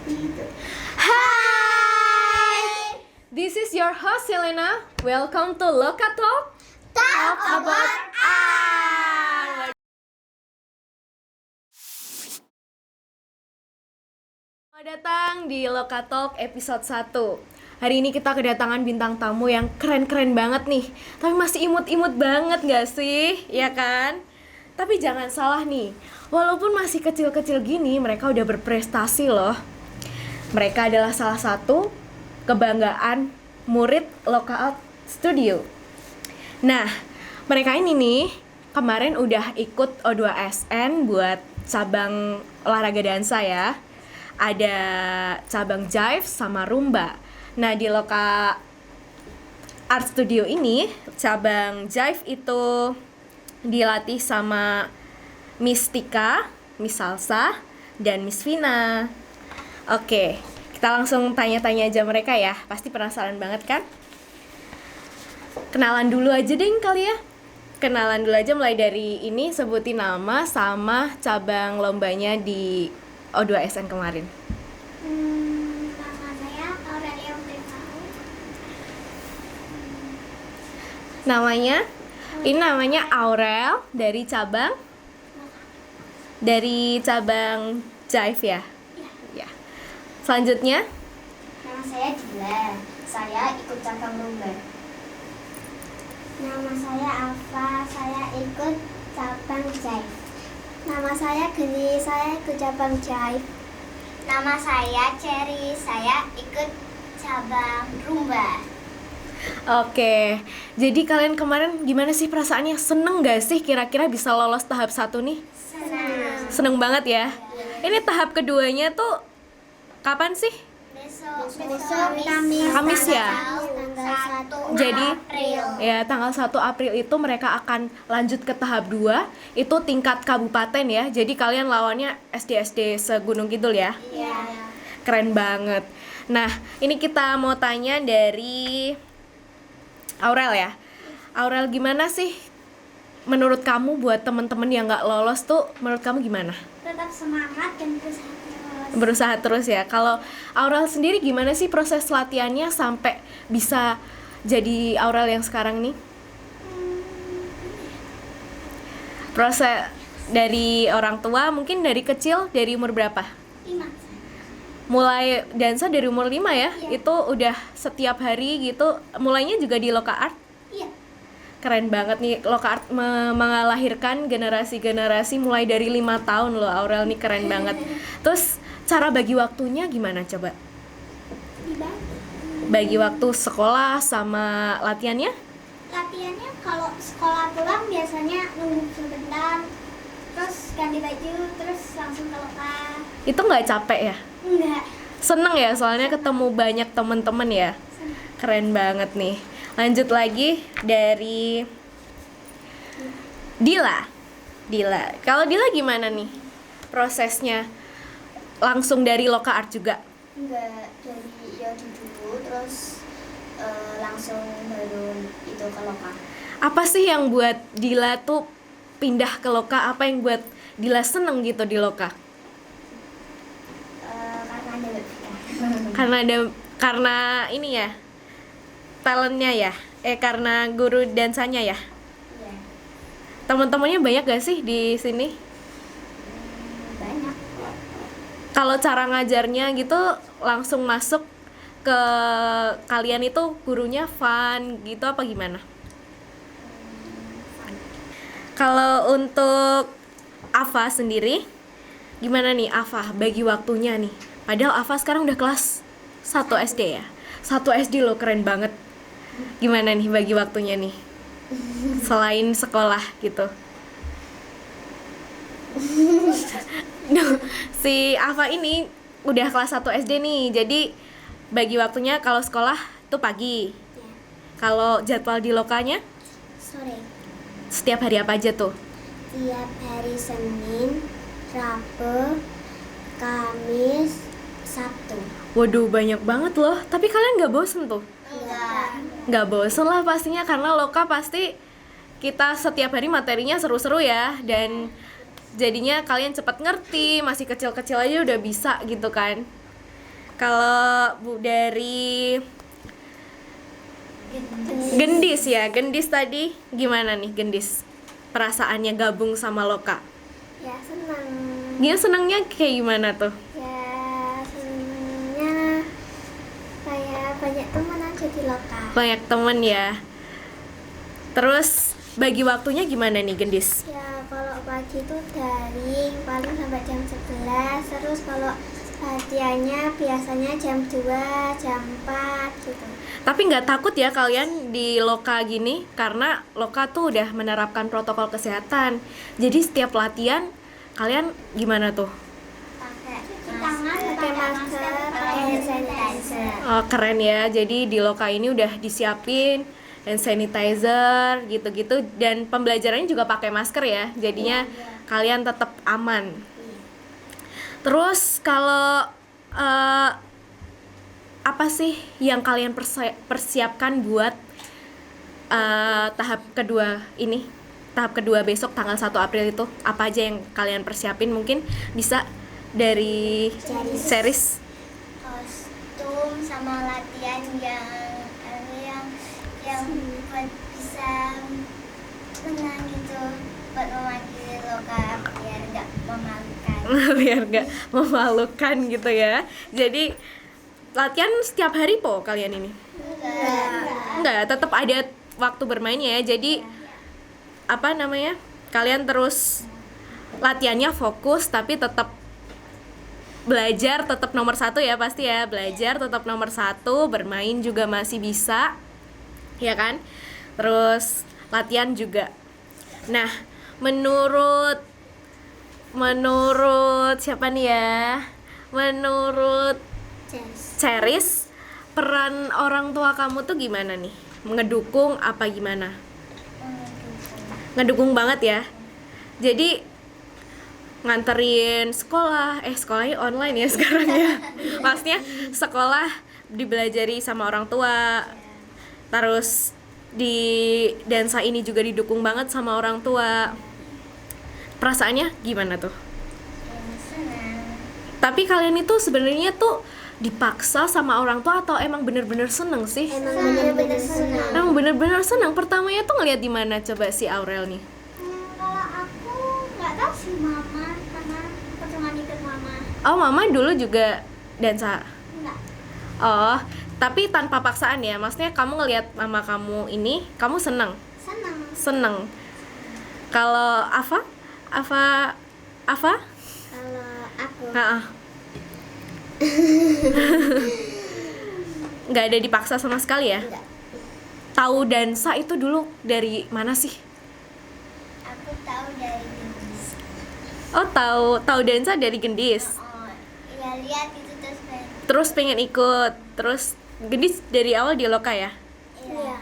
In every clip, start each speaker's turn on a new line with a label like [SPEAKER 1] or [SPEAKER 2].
[SPEAKER 1] Gitu.
[SPEAKER 2] Hi! This is your host Selena. Welcome to Loka Talk.
[SPEAKER 1] Talk about art.
[SPEAKER 2] Selamat datang di Loka Talk episode 1. Hari ini kita kedatangan bintang tamu yang keren-keren banget nih. Tapi masih imut-imut banget gak sih? Ya kan? Tapi jangan salah nih, walaupun masih kecil-kecil gini, mereka udah berprestasi loh. Mereka adalah salah satu kebanggaan murid Loka Art Studio. Nah, mereka ini nih kemarin udah ikut O2SN buat cabang olahraga dansa ya. Ada cabang Jive sama Rumba. Nah, di Loka Art Studio ini cabang Jive itu dilatih sama Miss Tika, Miss Salsa, dan Miss Vina. Oke, kita langsung tanya-tanya aja mereka ya. Pasti penasaran banget kan? Kenalan dulu aja deh kali ya. Kenalan dulu aja mulai dari ini, sebutin nama sama cabang lombanya di O2SN kemarin.
[SPEAKER 1] Nama saya Aurelia Pritau.
[SPEAKER 2] Namanya Aurel dari cabang Jive ya. Ya. Selanjutnya
[SPEAKER 1] Nama saya Dila. Saya ikut cabang Rumba. Nama saya Alfa. Saya ikut cabang Jive. Nama saya Geni. Saya ikut cabang Jive. Nama saya Cherry. Saya ikut cabang Rumba.
[SPEAKER 2] Oke, jadi kalian kemarin gimana sih perasaannya? Seneng gak sih kira-kira bisa lolos tahap 1 nih?
[SPEAKER 1] Senang.
[SPEAKER 2] Seneng banget ya. Ini tahap keduanya tuh kapan sih?
[SPEAKER 1] Besok
[SPEAKER 2] Kamis ya?
[SPEAKER 1] Tanggal 1
[SPEAKER 2] Jadi
[SPEAKER 1] April.
[SPEAKER 2] ya tanggal 1 April itu mereka akan lanjut ke tahap 2. Itu tingkat kabupaten ya. Jadi kalian lawannya SD-SD seGunung Kidul ya.
[SPEAKER 1] Iya.
[SPEAKER 2] Keren banget. Nah, ini kita mau tanya dari Aurel ya. Aurel, gimana sih menurut kamu buat temen-temen yang nggak lolos tuh, menurut kamu gimana?
[SPEAKER 1] Tetap semangat dan berusaha terus.
[SPEAKER 2] Berusaha terus ya. Kalau Aurel sendiri gimana sih proses latihannya sampai bisa jadi Aurel yang sekarang nih? Proses dari orang tua, mungkin dari kecil, dari umur berapa?
[SPEAKER 1] 5.
[SPEAKER 2] Mulai dansa dari umur 5 ya?
[SPEAKER 1] Iya.
[SPEAKER 2] Itu udah setiap hari gitu, mulainya juga di Loka Art?
[SPEAKER 1] Iya.
[SPEAKER 2] Keren banget nih, Loka Art melahirkan generasi-generasi mulai dari 5 tahun loh. Aurel nih keren banget. Terus cara bagi waktunya gimana coba?
[SPEAKER 1] Dibagi.
[SPEAKER 2] Bagi waktu sekolah sama latihannya?
[SPEAKER 1] Latihannya kalau sekolah pulang biasanya nunggu sebentar, terus ganti baju, terus langsung ke lokal.
[SPEAKER 2] Itu nggak capek ya?
[SPEAKER 1] Enggak.
[SPEAKER 2] Seneng ya, soalnya ketemu banyak temen-temen ya. Keren banget nih. Lanjut lagi dari Dila. Kalau Dila gimana nih prosesnya? Langsung dari Loka Art juga?
[SPEAKER 1] Enggak, dari Yodi dulu, terus langsung baru itu ke lokal.
[SPEAKER 2] Apa sih yang buat Dila tuh pindah ke Loka? Apa yang buat Dila seneng gitu di Loka?
[SPEAKER 1] Karena ada Webika.
[SPEAKER 2] Karena ini ya, talentnya ya, karena guru dansanya ya.
[SPEAKER 1] Iya.
[SPEAKER 2] Teman-temannya banyak gak sih di sini?
[SPEAKER 1] Banyak.
[SPEAKER 2] Kalau cara ngajarnya gitu langsung masuk ke kalian itu gurunya fun gitu apa gimana? Kalau untuk Ava sendiri, gimana nih Ava bagi waktunya nih? Padahal Ava sekarang udah kelas 1 SD ya. 1 SD loh, keren banget. Gimana nih bagi waktunya nih? Selain sekolah gitu. Si Ava ini udah kelas 1 SD nih. Jadi bagi waktunya kalau sekolah tuh pagi.
[SPEAKER 1] Ya.
[SPEAKER 2] Kalau jadwal di lokanya
[SPEAKER 1] Sore.
[SPEAKER 2] setiap hari apa aja tuh?
[SPEAKER 1] Tiap hari Senin, Rabu, Kamis, Sabtu.
[SPEAKER 2] Waduh, banyak banget loh. Tapi kalian nggak bosen tuh?
[SPEAKER 1] Enggak.
[SPEAKER 2] Nggak bosen lah pastinya, karena Loka pasti kita setiap hari materinya seru-seru ya. Dan jadinya kalian cepat ngerti, masih kecil-kecil aja udah bisa gitu kan. Kalau Bu dari Gendis ya, Gendis tadi gimana nih Gendis? Perasaannya gabung sama Loka?
[SPEAKER 1] Ya senang.
[SPEAKER 2] Dia senangnya kayak gimana tuh?
[SPEAKER 1] Ya senangnya kayak banyak teman aja di Loka.
[SPEAKER 2] Banyak temen ya. Terus bagi waktunya gimana nih Gendis?
[SPEAKER 1] Ya kalau pagi itu daring paling sampai jam 11. Terus kalau latihannya biasanya jam 2, jam 4 gitu.
[SPEAKER 2] Tapi nggak takut ya kalian di Loka gini? Karena Loka tuh udah menerapkan protokol kesehatan. Jadi setiap latihan kalian gimana tuh?
[SPEAKER 1] Pakai masker, pakai hand sanitizer.
[SPEAKER 2] Oh, keren ya. Jadi di Loka ini udah disiapin hand sanitizer gitu-gitu, dan pembelajarannya juga pakai masker ya. Jadinya kalian tetap aman. Terus kalau apa sih yang kalian persiapkan buat tahap kedua ini? Tahap kedua besok tanggal 1 April itu apa aja yang kalian persiapin? Mungkin bisa dari series.
[SPEAKER 1] Kostum sama latihan yang buat bisa menang gitu, buat mewakili Loka biar nggak memalukan.
[SPEAKER 2] Biar gak memalukan gitu ya. Jadi latihan setiap hari po kalian ini? Enggak, tetap ada waktu bermainnya ya. Jadi apa namanya, kalian terus latihannya fokus tapi tetap belajar, tetap nomor 1 ya pasti ya. Belajar tetap nomor 1, bermain juga masih bisa, ya kan? Terus latihan juga. Nah, menurut siapa nih ya? Menurut Ceris, peran orang tua kamu tuh gimana nih? Ngedukung apa gimana? Ngedukung banget ya. Jadi nganterin sekolah, sekolahnya online ya sekarang ya. Maksudnya sekolah dibelajari sama orang tua. Terus di dansa ini juga didukung banget sama orang tua. Perasaannya gimana tuh?
[SPEAKER 1] Senang.
[SPEAKER 2] Tapi kalian itu sebenarnya tuh dipaksa sama orang tua atau emang bener-bener seneng sih?
[SPEAKER 1] Emang bener-bener senang.
[SPEAKER 2] Emang bener-bener seneng. Pertamanya tuh ngeliat di mana coba si Aurel nih?
[SPEAKER 1] Kalau aku nggak tahu sih mama, karena aku cuma ikut mama.
[SPEAKER 2] Oh, mama dulu juga dansa.
[SPEAKER 1] Enggak.
[SPEAKER 2] Oh, tapi tanpa paksaan ya. Maksudnya kamu ngeliat mama kamu ini, kamu seneng?
[SPEAKER 1] Senang.
[SPEAKER 2] Seneng. Kalau Ava?
[SPEAKER 1] Kalau aku
[SPEAKER 2] Nah, nggak ada dipaksa sama sekali ya?
[SPEAKER 1] enggak.
[SPEAKER 2] Tahu dansa itu dulu dari mana sih?
[SPEAKER 1] Aku tahu dari Gendis.
[SPEAKER 2] Oh, tahu dansa dari Gendis.
[SPEAKER 1] Oh, ya lihat itu
[SPEAKER 2] Terus pengen ikut. Terus Gendis dari awal di Loka ya?
[SPEAKER 1] Iya.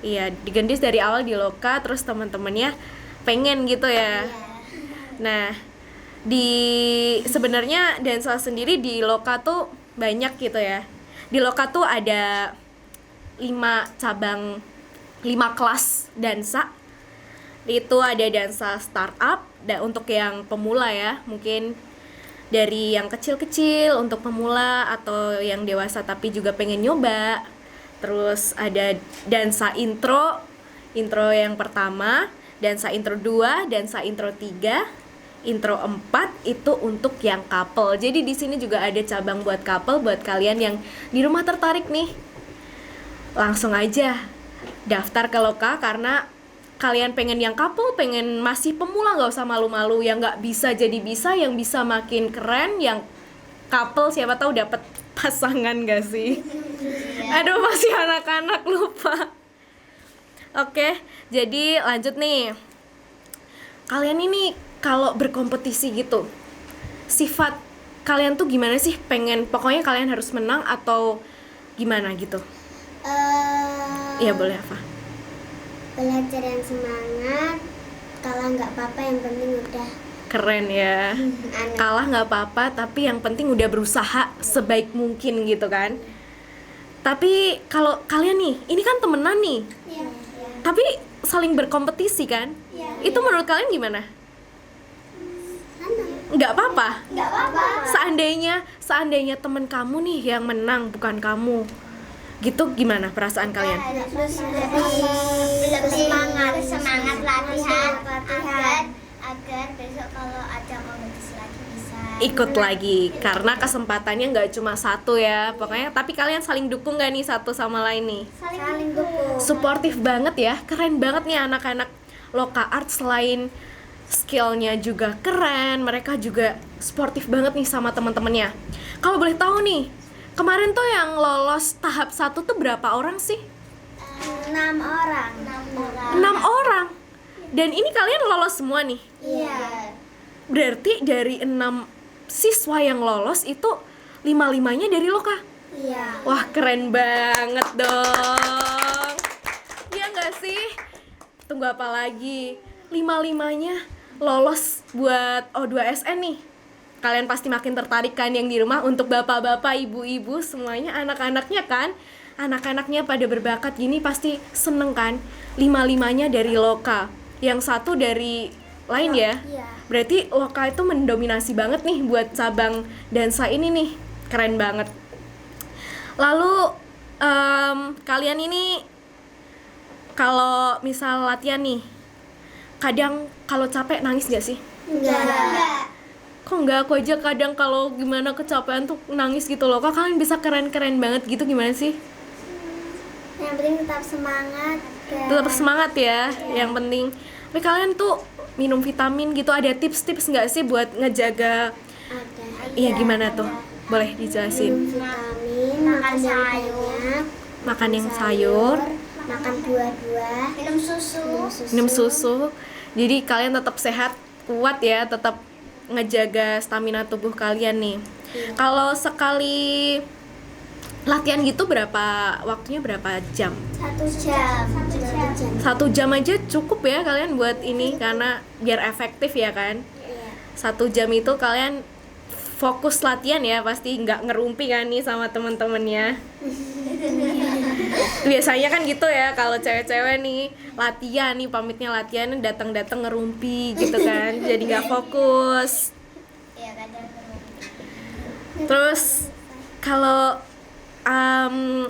[SPEAKER 2] Iya, di Gendis dari awal di Loka, terus teman-temannya pengen gitu ya. Nah, sebenarnya dansa sendiri di Loka tuh banyak gitu ya. Di Loka tuh ada 5 cabang, 5 kelas dansa. Itu ada dansa startup, untuk yang pemula ya, mungkin dari yang kecil-kecil untuk pemula atau yang dewasa tapi juga pengen nyoba. Terus ada dansa intro yang pertama, dansa intro 2, dansa intro 3, intro 4 itu untuk yang couple. Jadi di sini juga ada cabang buat couple, buat kalian yang di rumah tertarik nih. Langsung aja daftar ke Loka, karena kalian pengen yang couple, pengen masih pemula, gak usah malu-malu. Yang gak bisa jadi bisa, yang bisa makin keren, yang couple siapa tahu dapat pasangan gak sih? Aduh, masih anak-anak lupa. Oke, jadi lanjut nih. Kalian ini kalau berkompetisi gitu, sifat kalian tuh gimana sih? Pokoknya kalian harus menang atau gimana gitu? Iya, boleh apa?
[SPEAKER 1] Belajar yang semangat, kalah nggak apa-apa, yang penting udah.
[SPEAKER 2] Keren ya. Kalah nggak apa-apa, tapi yang penting udah berusaha sebaik mungkin gitu kan. Tapi kalau kalian nih, ini kan temenan nih, tapi saling berkompetisi kan? Itu menurut kalian gimana? Nggak apa-apa.
[SPEAKER 1] Nggak apa-apa.
[SPEAKER 2] Seandainya temen kamu nih yang menang bukan kamu, gitu gimana perasaan kalian?
[SPEAKER 1] Terus lebih semangat latihan agar besok kalau ada kompetisi lagi bisa
[SPEAKER 2] Ikut lagi, karena kesempatannya nggak cuma satu ya pokoknya. Tapi kalian saling dukung nggak nih satu sama lain nih?
[SPEAKER 1] saling dukung.
[SPEAKER 2] Suportif banget ya, keren banget nih anak-anak Loka Art. Selain skillnya juga keren, mereka juga sportif banget nih sama teman-temannya. Kalau boleh tahu nih, kemarin tuh yang lolos tahap 1 tuh berapa orang sih?
[SPEAKER 1] 6 orang.
[SPEAKER 2] 6 orang. Dan ini kalian lolos semua nih.
[SPEAKER 1] Iya.
[SPEAKER 2] Berarti dari 6 siswa yang lolos itu 5-5-nya dari Loka.
[SPEAKER 1] Iya.
[SPEAKER 2] Wah, keren banget dong. Iya nggak sih? Tunggu apa lagi? 5-5-nya lolos buat O2SN nih. Kalian pasti makin tertarik kan yang di rumah, untuk bapak-bapak, ibu-ibu, semuanya anak-anaknya kan. Anak-anaknya pada berbakat gini pasti seneng kan. 5-5-nya dari Loka, yang satu dari lain ya.
[SPEAKER 1] Iya.
[SPEAKER 2] Berarti Loka itu mendominasi banget nih buat cabang dansa ini nih. Keren banget. Lalu kalian ini kalau misal latihan nih, kadang kalau capek nangis gak sih?
[SPEAKER 1] Enggak.
[SPEAKER 2] Kok enggak? Aku aja kadang kalau gimana kecapean tuh nangis gitu loh. Kok kalian bisa keren-keren banget gitu, gimana sih?
[SPEAKER 1] Yang penting tetap semangat.
[SPEAKER 2] Tetap semangat ya, yang penting. Tapi kalian tuh minum vitamin gitu, ada tips-tips nggak sih buat ngejaga?
[SPEAKER 1] Ada.
[SPEAKER 2] Iya, gimana tuh? Boleh dijelasin.
[SPEAKER 1] Vitamin, makan sayur,
[SPEAKER 2] Makan yang sayur,
[SPEAKER 1] makan buah-buah,
[SPEAKER 2] minum susu. Jadi kalian tetap sehat, kuat ya, tetap ngejaga stamina tubuh kalian nih. Kalau sekali latihan gitu waktunya berapa jam?
[SPEAKER 1] 1 jam.
[SPEAKER 2] 1 jam aja cukup ya kalian buat ini, karena biar efektif ya kan.
[SPEAKER 1] Iya.
[SPEAKER 2] 1 jam itu kalian fokus latihan ya, pasti nggak ngerumpi kan nih sama temen-temennya. Biasanya kan gitu ya, kalau cewek-cewek nih latihan nih, pamitnya latihan, datang-datang ngerumpi gitu kan, jadi nggak fokus.
[SPEAKER 1] Iya, kadang.
[SPEAKER 2] Terus kalau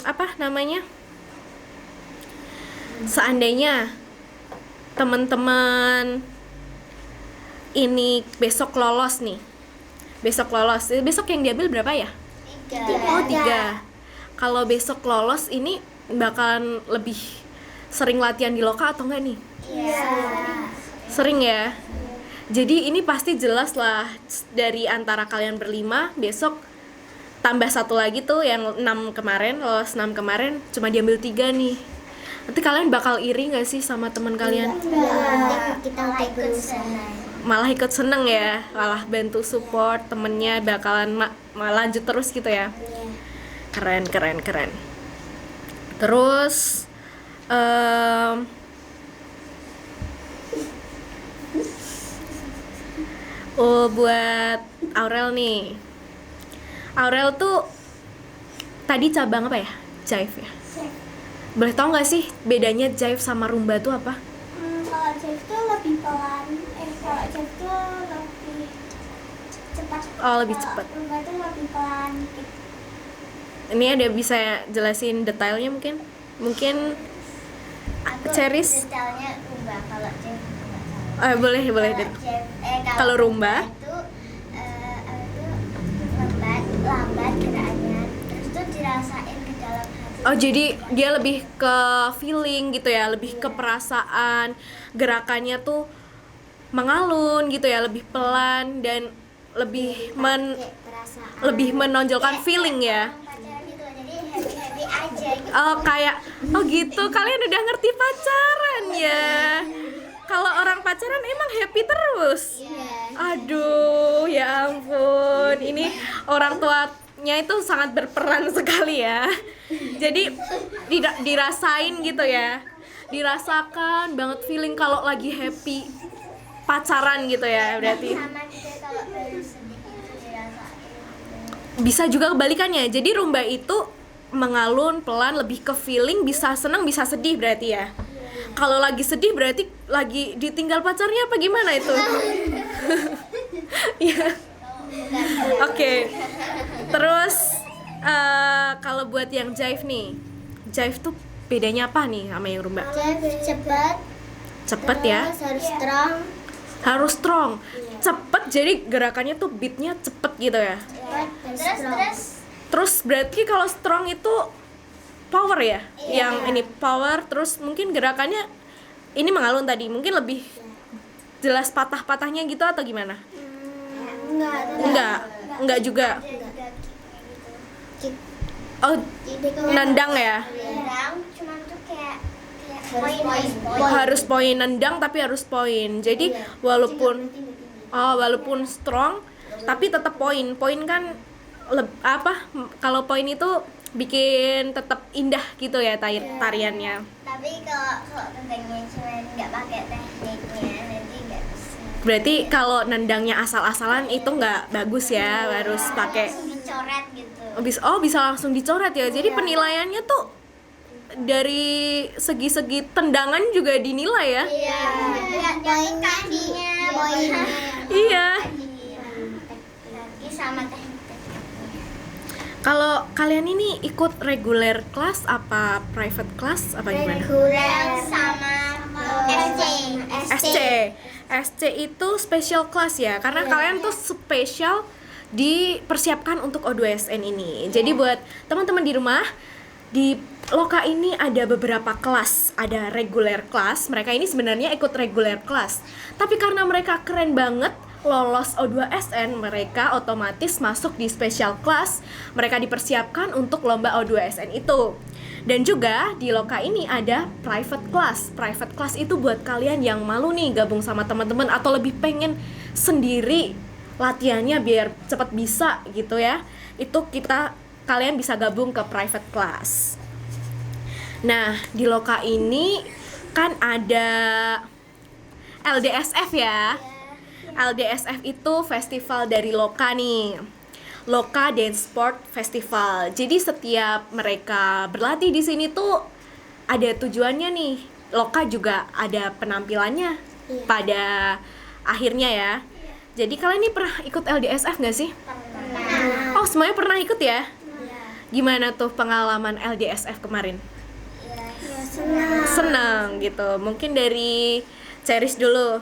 [SPEAKER 2] apa namanya, seandainya teman-teman ini besok lolos nih, besok yang diambil berapa ya?
[SPEAKER 1] 3.
[SPEAKER 2] 3. Kalau besok lolos ini bakalan lebih sering latihan di Loka atau enggak nih?
[SPEAKER 1] Iya.
[SPEAKER 2] Sering ya. Jadi ini pasti jelas lah, dari antara kalian berlima besok tambah satu lagi tuh yang 6 kemarin, lolos 6 kemarin, cuma diambil 3 nih. Nanti kalian bakal iri gak sih sama teman kalian?
[SPEAKER 1] Kita ikut senang.
[SPEAKER 2] Malah ikut seneng ya, malah bantu support temennya, bakalan lanjut terus gitu ya. Keren. Terus buat Aurel nih. Aurel tuh tadi cabang apa ya? Jive ya? Boleh tau gak sih bedanya jive sama rumba tuh apa?
[SPEAKER 1] Kalau jive tuh lebih pelan. Kalau jive tuh lebih cepat.
[SPEAKER 2] Oh, lebih cepat.
[SPEAKER 1] Rumba tuh lebih pelan.
[SPEAKER 2] Ini ada bisa jelasin detailnya mungkin? Mungkin Ceris?
[SPEAKER 1] Detailnya rumba, kalau jive
[SPEAKER 2] Boleh deh. Kalau rumba?
[SPEAKER 1] Itu lambat gerakannya, terus tuh dirasain ke dalam hati.
[SPEAKER 2] Oh, jadi dia lebih ke feeling gitu ya, lebih ke perasaan, gerakannya tuh mengalun gitu ya, lebih pelan dan lebih lebih menonjolkan feeling ya.
[SPEAKER 1] Pacaran gitu, jadi happy aja gitu.
[SPEAKER 2] Oh gitu, kalian udah ngerti pacaran ya. Kalau orang pacaran emang happy terus. Aduh, ya ampun. Ini orang tuanya itu sangat berperan sekali ya. Jadi dirasain gitu ya. Dirasakan banget feeling kalau lagi happy pacaran gitu ya, berarti.
[SPEAKER 1] Sama gitu kalau baru sedih itu dirasain.
[SPEAKER 2] Bisa juga kebalikannya. Jadi rumba itu mengalun pelan, lebih ke feeling, bisa senang bisa sedih berarti ya. Kalau lagi sedih berarti lagi ditinggal pacarnya apa gimana itu? Iya. Oke. Terus kalau buat yang jive nih, jive tuh bedanya apa nih sama yang rumba?
[SPEAKER 1] Jive cepat.
[SPEAKER 2] Cepet ya.
[SPEAKER 1] Terus harus strong.
[SPEAKER 2] Harus strong. Cepet, jadi gerakannya tuh beatnya cepet gitu ya. Terus berarti kalau strong itu power ya? Yang ini power, terus mungkin gerakannya ini mengalun tadi, mungkin lebih jelas patah-patahnya gitu atau gimana? Enggak juga. Oh, nendang ya?
[SPEAKER 1] Nendang, cuman tuh kayak
[SPEAKER 2] Harus poin, nendang tapi harus poin. Jadi walaupun strong tapi tetap poin. Poin kan kalau poin itu bikin tetap indah gitu ya tariannya.
[SPEAKER 1] Tapi kalau tendangnya cuma nggak pakai tekniknya nanti nggak bisa.
[SPEAKER 2] Berarti kalau nendangnya asal-asalan itu nggak bagus ya, harus pakai.
[SPEAKER 1] Langsung dicoret gitu.
[SPEAKER 2] Bisa langsung dicoret ya. Jadi penilaiannya tuh dari segi-segi tendangan juga dinilai ya.
[SPEAKER 1] Iya. Kakinya, poinnya.
[SPEAKER 2] Iya.
[SPEAKER 1] Kaki sama teknik-tekniknya.
[SPEAKER 2] Kalau kalian ini ikut regular class apa private class apa gimana?
[SPEAKER 1] Reguler sama SC.
[SPEAKER 2] SC itu special class ya, karena kalian tuh spesial dipersiapkan untuk O2SN ini. Jadi buat teman-teman di rumah, di Loka ini ada beberapa kelas. Ada regular class, mereka ini sebenarnya ikut regular class. Tapi karena mereka keren banget lolos O2SN, mereka otomatis masuk di special class. Mereka dipersiapkan untuk lomba O2SN itu. Dan juga di Loka ini ada private class. Private class itu buat kalian yang malu nih gabung sama teman-teman atau lebih pengen sendiri latihannya biar cepat bisa gitu ya. Itu kalian bisa gabung ke private class. Nah, di Loka ini kan ada LDSF ya. LDSF itu festival dari Loka nih. Loka Dance Sport Festival. Jadi setiap mereka berlatih di sini tuh ada tujuannya nih. Loka juga ada penampilannya pada akhirnya ya. Jadi kalian ini pernah ikut LDSF nggak sih?
[SPEAKER 1] Pernah.
[SPEAKER 2] Oh, semuanya pernah ikut ya? Gimana tuh pengalaman LDSF kemarin? Senang gitu. Mungkin dari Ceris dulu.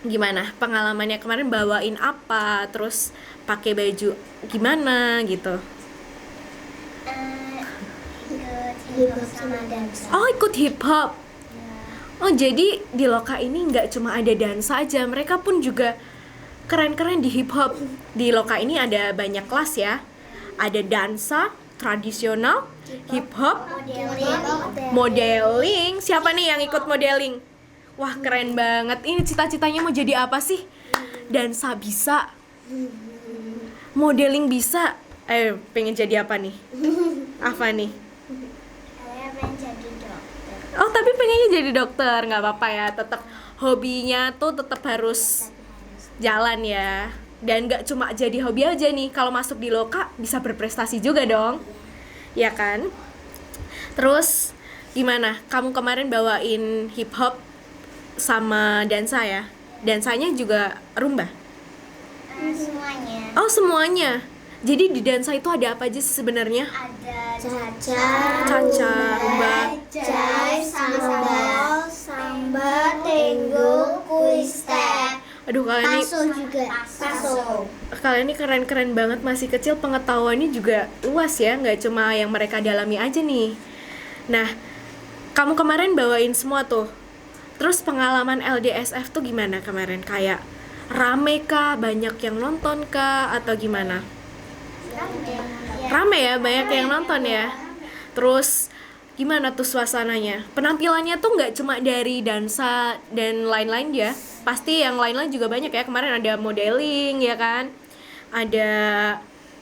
[SPEAKER 2] Gimana pengalamannya kemarin, bawain apa, terus pakai baju gimana gitu?
[SPEAKER 1] Hip hop sama dansa.
[SPEAKER 2] Oh, ikut hip hop. Oh, jadi di Loka ini nggak cuma ada dansa aja, mereka pun juga keren-keren di hip hop. Di Loka ini ada banyak kelas ya. Ada dansa tradisional, hip hop, modeling. Siapa nih yang ikut modeling? Wah, keren banget. Ini cita-citanya mau jadi apa sih? Dansa bisa, modeling bisa. Pengen jadi apa nih? Apa nih?
[SPEAKER 1] Saya pengen jadi dokter.
[SPEAKER 2] Oh, tapi pengennya jadi dokter. Nggak apa-apa ya, tetap hobinya tuh tetap harus jalan ya. Dan nggak cuma jadi hobi aja nih. Kalau masuk di Loka bisa berprestasi juga dong. Ya kan? Terus gimana? Kamu kemarin bawain hip hop sama dansa ya? Dansanya juga rumba?
[SPEAKER 1] Semuanya.
[SPEAKER 2] Oh, semuanya. Jadi di dansa itu ada apa aja sih sebenarnya?
[SPEAKER 1] Ada
[SPEAKER 2] Caca, rumba.
[SPEAKER 1] jive, samba, tango, quick step.
[SPEAKER 2] Aduh, kalian ini
[SPEAKER 1] Juga. Paso.
[SPEAKER 2] kalian ini keren-keren banget, masih kecil pengetahuannya juga luas ya, nggak cuma yang mereka dalami aja nih. Nah, kamu kemarin bawain semua tuh. Terus pengalaman LDSF tuh gimana kemarin? Kayak rame kah? Banyak yang nonton kah? Atau gimana? Rame ya, banyak yang nonton ya. Terus gimana tuh suasananya? Penampilannya tuh nggak cuma dari dansa dan lain-lain ya. Pasti yang lain-lain juga banyak ya. Kemarin ada modeling ya kan? Ada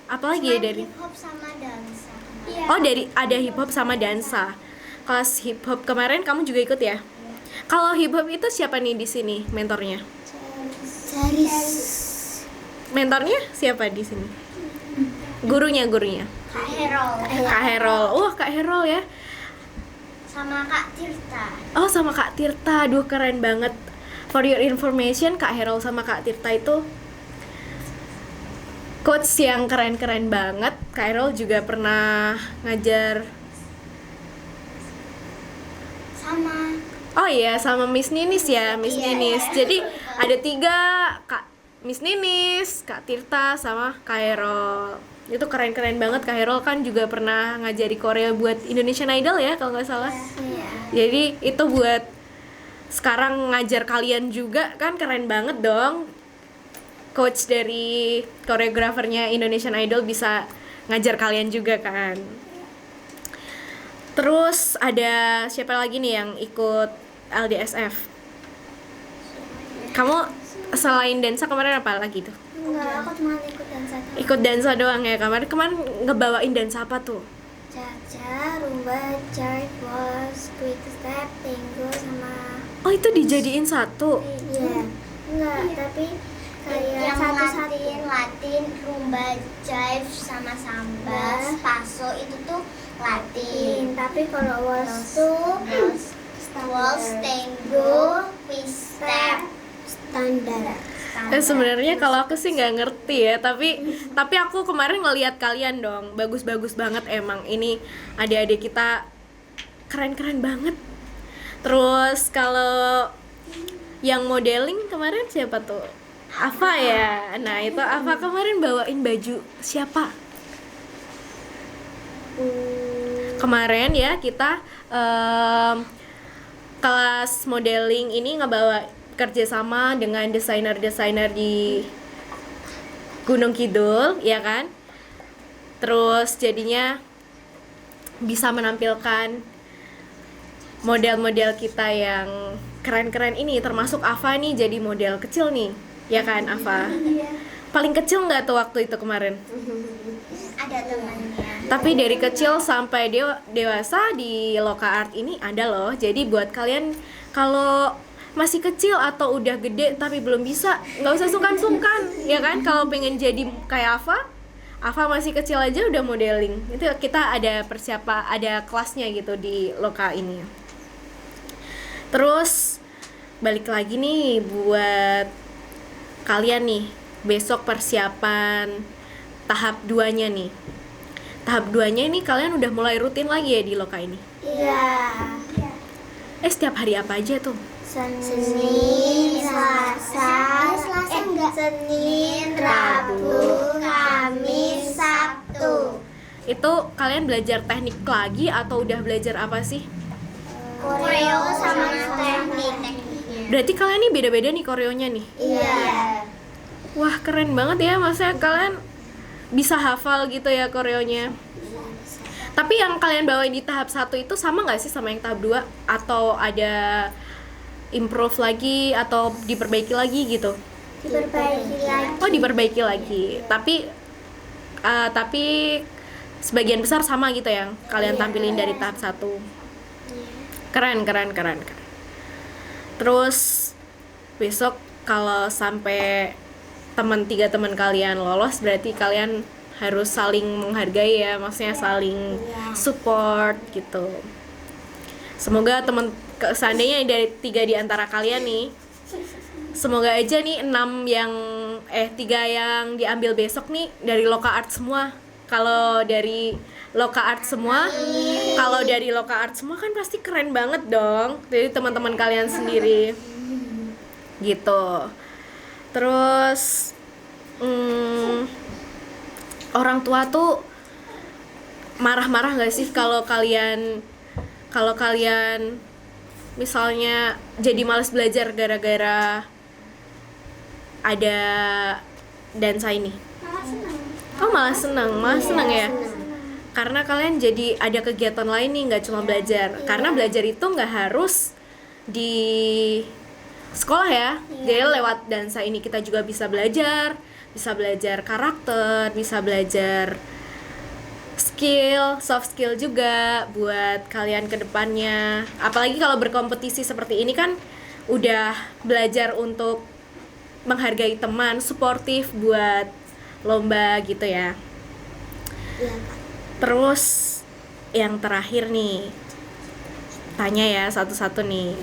[SPEAKER 2] apa lagi ya dari?
[SPEAKER 1] Hip hop sama dansa.
[SPEAKER 2] Oh, ada hip hop sama dansa. Kelas hip hop kemarin kamu juga ikut ya? Kalau hip hop itu siapa nih di sini mentornya?
[SPEAKER 1] Ceris.
[SPEAKER 2] Mentornya siapa di sini? Gurunya.
[SPEAKER 1] Kak Herol.
[SPEAKER 2] Kak Herol. Wah, Kak Herol ya.
[SPEAKER 1] Sama Kak Tirta.
[SPEAKER 2] Oh, sama Kak Tirta. Aduh, keren banget. For your information, Kak Herol sama Kak Tirta itu coach yang keren-keren banget. Khairul juga pernah ngajar.
[SPEAKER 1] Sama.
[SPEAKER 2] Oh iya, sama Miss Ninis ya, Miss
[SPEAKER 1] Iya,
[SPEAKER 2] Ninis.
[SPEAKER 1] iya.
[SPEAKER 2] Jadi ada 3, Kak Miss Ninis, Kak Tirta, sama Khairul. Itu keren-keren banget. Khairul kan juga pernah ngajari Korea buat Indonesian Idol ya, kalau nggak salah.
[SPEAKER 1] Iya.
[SPEAKER 2] Jadi itu buat sekarang ngajar kalian juga kan keren banget dong. Coach dari koreografernya Indonesian Idol bisa ngajar kalian juga kan. Terus ada siapa lagi nih yang ikut LDSF? Kamu selain dansa kemarin apa lagi tuh?
[SPEAKER 1] Enggak, aku cuma ikut dansa.
[SPEAKER 2] Ikut dansa doang ya. Kemarin ngebawain dansa apa tuh?
[SPEAKER 1] Cha-cha, rumba, jive, waltz, quick step, tango, sama.
[SPEAKER 2] Oh, itu dijadiin satu.
[SPEAKER 1] Iya. Enggak, tapi kayak
[SPEAKER 3] yang
[SPEAKER 1] satu-satu.
[SPEAKER 3] Latin, rumba, jive, sama samba, paso itu tuh Latin.
[SPEAKER 1] Tapi kalau waltz tuh
[SPEAKER 3] Waltz, tango, quick step,
[SPEAKER 1] standar.
[SPEAKER 2] Sebenarnya kalau aku sih nggak ngerti ya, tapi aku kemarin ngelihat kalian dong, bagus-bagus banget emang. Ini adik-adik kita keren-keren banget. Terus kalau yang modeling kemarin siapa tuh? Ava ya. Nah, itu Ava kemarin bawain baju siapa? Kemarin ya kita kelas modeling ini ngebawa kerjasama dengan desainer-desainer di Gunung Kidul, ya kan? Terus jadinya bisa menampilkan model-model kita yang keren-keren ini, termasuk Ava nih jadi model kecil nih, ya kan Ava? Paling kecil nggak tuh waktu itu kemarin?
[SPEAKER 3] ada temannya.
[SPEAKER 2] Tapi dari kecil sampai dewasa di Loka Art ini ada loh. Jadi buat kalian kalau masih kecil atau udah gede tapi belum bisa, nggak usah sungkan-sungkan, ya kan? Kalau pengen jadi kayak Ava masih kecil aja udah modeling. Itu kita ada persiapan, ada kelasnya gitu di Loka ini. Terus balik lagi nih buat kalian nih, besok persiapan tahap 2-nya nih. Tahap 2-nya ini kalian udah mulai rutin lagi ya di Loka ini?
[SPEAKER 1] Iya.
[SPEAKER 2] Setiap hari apa aja tuh?
[SPEAKER 1] Senin, Senin, Rabu, Kamis, Sabtu.
[SPEAKER 2] Itu kalian belajar teknik lagi atau udah belajar apa sih?
[SPEAKER 3] Koreo sama tekniknya.
[SPEAKER 2] Berarti kalian nih beda-beda nih koreonya nih.
[SPEAKER 1] Iya.
[SPEAKER 2] Wah, keren banget ya, maksudnya kalian bisa hafal gitu ya koreonya. Tapi yang kalian bawain di tahap 1 itu sama nggak sih sama yang tahap 2? Atau ada improve lagi atau diperbaiki lagi gitu?
[SPEAKER 1] Diperbaiki lagi.
[SPEAKER 2] Oh, diperbaiki lagi. Tapi sebagian besar sama gitu yang kalian tampilin dari tahap 1. Keren. Terus besok kalau sampai 3 teman kalian lolos, berarti kalian harus saling menghargai ya, maksudnya saling support gitu. Semoga seandainya dari 3 di antara kalian nih, semoga aja nih 3 yang diambil besok nih dari Loka Art semua. Kalau dari Loka Art semua, kan pasti keren banget dong. Jadi teman-teman kalian sendiri gitu. Terus orang tua tuh marah-marah nggak sih kalau kalian misalnya jadi malas belajar gara-gara ada dansa ini? Malah senang ya. Karena kalian jadi ada kegiatan lain nih, nggak cuma belajar. Karena belajar itu nggak harus di sekolah ya. Jadi lewat dansa ini kita juga bisa belajar karakter, bisa belajar soft skill juga buat kalian ke depannya. Apalagi kalau berkompetisi seperti ini kan udah belajar untuk menghargai teman, suportif buat lomba gitu ya.
[SPEAKER 1] Iya, Kak.
[SPEAKER 2] Terus yang terakhir nih, tanya ya satu-satu nih.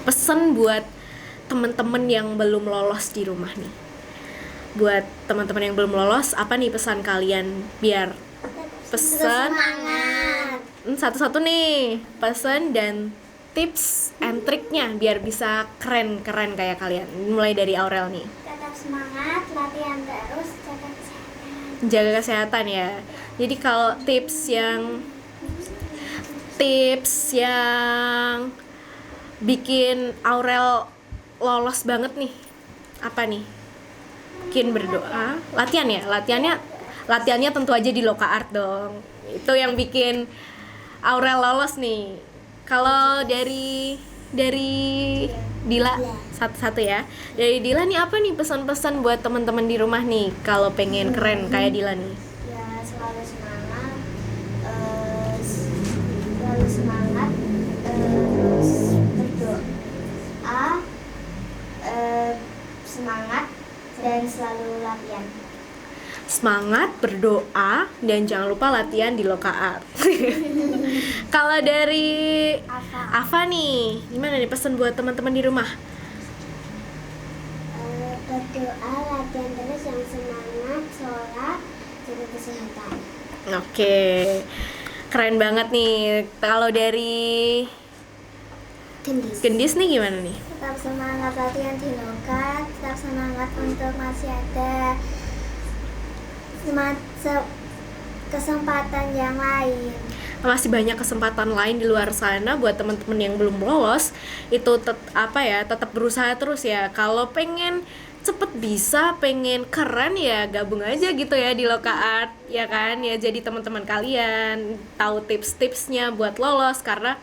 [SPEAKER 2] Pesen buat temen-temen yang belum lolos di rumah nih. buat teman-teman yang belum lolos, apa nih pesan kalian biar pesan
[SPEAKER 1] Semangat.
[SPEAKER 2] satu-satu nih pesan dan tips and triknya biar bisa keren-keren kayak kalian. Mulai dari Aurel nih.
[SPEAKER 1] Tetap semangat, latihan terus, jaga kesehatan.
[SPEAKER 2] Jaga kesehatan ya. Jadi kalau tips yang bikin Aurel lolos banget nih, apa nih? Mungkin berdoa, latihan ya. Latihannya tentu aja di Loka Art dong. Itu yang bikin Aurel lolos nih. Kalau dari Dila satu-satu ya. Dari Dila nih apa nih pesan-pesan buat teman-teman di rumah nih kalau pengen keren kayak Dila nih?
[SPEAKER 1] Ya, selalu semangat, terus berdoa, semangat dan selalu latihan.
[SPEAKER 2] Semangat, berdoa, dan jangan lupa latihan di Loka Art. Kalau dari Ava nih, gimana nih pesan buat teman-teman di rumah?
[SPEAKER 1] Berdoa, latihan terus, yang semangat, sholat, jaga kesehatan.
[SPEAKER 2] Oke, keren banget nih. Kalau dari Gendis nih gimana nih?
[SPEAKER 1] Tetap semangat latihan di Loka, tetap semangat untuk masih ada kesempatan yang lain.
[SPEAKER 2] Masih banyak kesempatan lain di luar sana buat teman-teman yang belum lolos. Itu tetap berusaha terus ya. Kalau pengen cepet bisa, pengen keren ya gabung aja gitu ya di Loka Art ya kan. Ya jadi teman-teman kalian tahu tips-tipsnya buat lolos, karena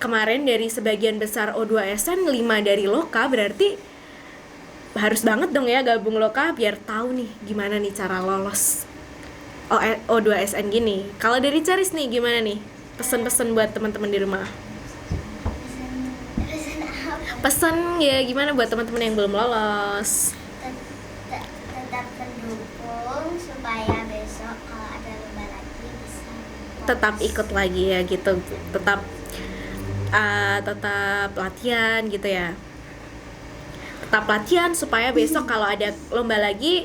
[SPEAKER 2] kemarin dari sebagian besar O2SN 5 dari Loka, berarti harus banget dong ya gabung Loka biar tahu nih gimana nih cara lolos O2SN gini. Kalau dari Charis nih gimana nih pesan-pesan buat teman-teman di rumah? Pesan ya gimana buat teman-teman yang belum lolos?
[SPEAKER 3] Tetap mendukung supaya besok kalau ada lomba lagi bisa
[SPEAKER 2] Tetap ikut lagi ya gitu, tetap latihan gitu ya. Tetap latihan supaya besok kalau ada lomba lagi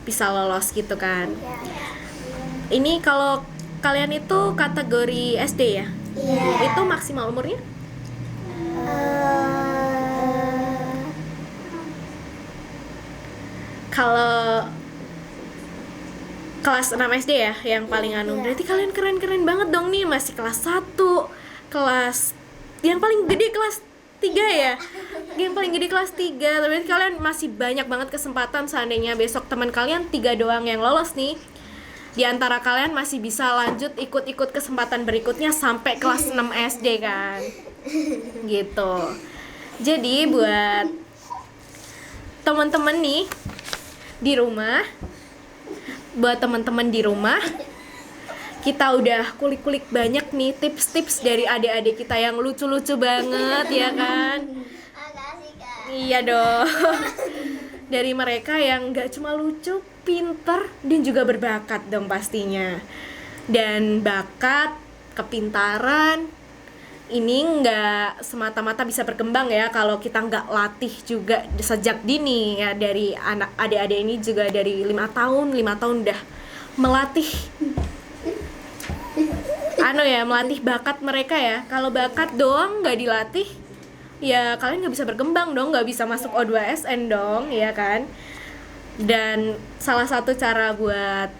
[SPEAKER 2] bisa lolos gitu kan. Ini kalau kalian itu kategori SD ya?
[SPEAKER 1] Iya.
[SPEAKER 2] Itu maksimal umurnya? Kalau kelas 6 SD ya yang paling anu. Berarti kalian keren-keren banget dong nih, masih kelas 1. Kelas yang paling gede kelas 3 ya. Yang paling gede kelas 3. Berarti kalian masih banyak banget kesempatan seandainya besok teman kalian 3 doang yang lolos nih. Di antara kalian masih bisa lanjut ikut-ikut kesempatan berikutnya sampai kelas 6 SD kan. Gitu. Jadi buat teman-teman nih di rumah, kita udah kulik-kulik banyak nih tips-tips dari adik-adik kita yang lucu-lucu banget ya kan.
[SPEAKER 3] Makasih Kak.
[SPEAKER 2] Iya dong. Dari mereka yang gak cuma lucu, pinter, dan juga berbakat dong pastinya. Dan bakat, kepintaran ini nggak semata-mata bisa berkembang ya kalau kita nggak latih juga sejak dini ya. Dari anak adik-adik ini juga dari 5 tahun udah melatih melatih bakat mereka ya. Kalau bakat doang nggak dilatih ya kalian nggak bisa berkembang dong, nggak bisa masuk O2SN dong ya kan. Dan salah satu cara buat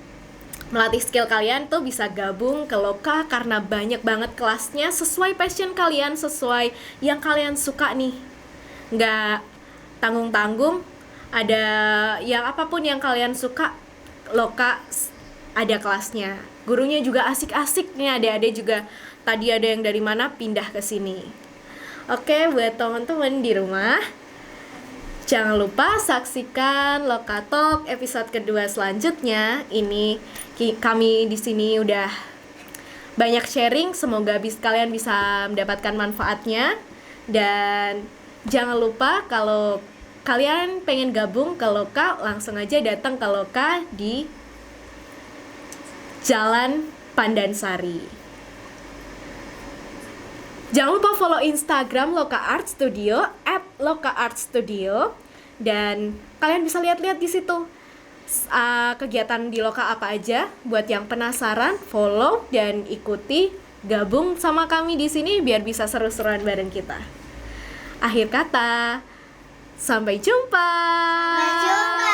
[SPEAKER 2] melatih skill kalian tuh bisa gabung ke Loka, karena banyak banget kelasnya sesuai passion kalian, sesuai yang kalian suka nih. Nggak tanggung-tanggung, ada yang apapun yang kalian suka, Loka ada kelasnya. Gurunya juga asik-asik nih, adik-adik juga tadi ada yang dari mana pindah ke sini. Oke, buat teman-teman di rumah, jangan lupa saksikan Loka Talk episode kedua selanjutnya. Ini kami di sini udah banyak sharing, semoga kalian bisa mendapatkan manfaatnya. Dan jangan lupa kalau kalian pengen gabung ke Loka, langsung aja datang ke Loka di Jalan Pandansari. Jangan lupa follow Instagram Loka Art Studio @lokaartstudio, dan kalian bisa lihat-lihat di situ kegiatan di Loka apa aja. Buat yang penasaran, follow dan ikuti, gabung sama kami di sini biar bisa seru-seruan bareng kita. Akhir kata, sampai jumpa.
[SPEAKER 1] Sampai jumpa.